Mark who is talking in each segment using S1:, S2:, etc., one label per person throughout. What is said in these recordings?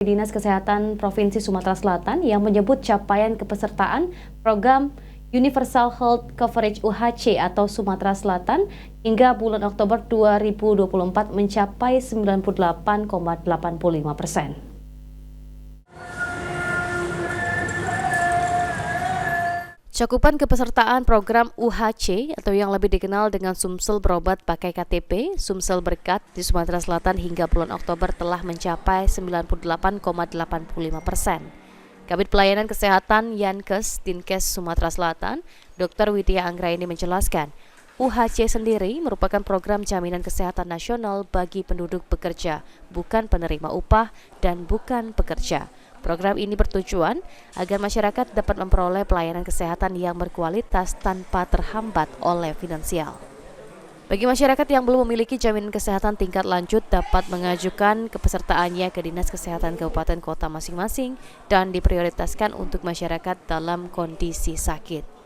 S1: Dinas Kesehatan Provinsi Sumatera Selatan yang menyebut capaian kepesertaan program Universal Health Coverage UHC atau Sumatera Selatan hingga bulan Oktober 2024 mencapai 98,85%. Cakupan kepesertaan program UHC atau yang lebih dikenal dengan Sumsel berobat pakai KTP, Sumsel berkat di Sumatera Selatan hingga bulan Oktober telah mencapai 98,85%. Kabid Pelayanan Kesehatan Yankes Dinkes Sumatera Selatan, Dr. Widya Anggraini menjelaskan, UHC sendiri merupakan program jaminan kesehatan nasional bagi penduduk bekerja, bukan penerima upah dan bukan pekerja. Program ini bertujuan agar masyarakat dapat memperoleh pelayanan kesehatan yang berkualitas tanpa terhambat oleh finansial. Bagi masyarakat yang belum memiliki jaminan kesehatan tingkat lanjut dapat mengajukan kepesertaannya ke Dinas Kesehatan Kabupaten Kota masing-masing dan diprioritaskan untuk masyarakat dalam kondisi sakit.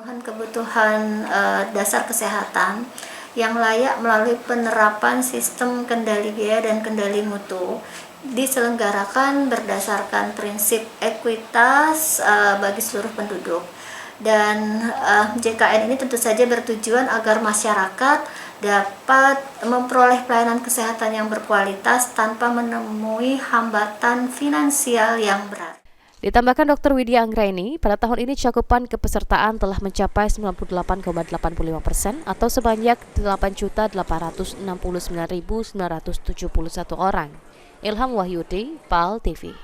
S2: Kebutuhan dasar kesehatan yang layak melalui penerapan sistem kendali biaya dan kendali mutu diselenggarakan berdasarkan prinsip ekuitas bagi seluruh penduduk. Dan JKN ini tentu saja bertujuan agar masyarakat dapat memperoleh pelayanan kesehatan yang berkualitas tanpa menemui hambatan finansial yang berat.
S1: Ditambahkan Dr. Widya Anggraini, pada tahun ini cakupan kepesertaan telah mencapai 98,85% atau sebanyak 8.869.971 orang. Ilham Wahyudi, PAL TV.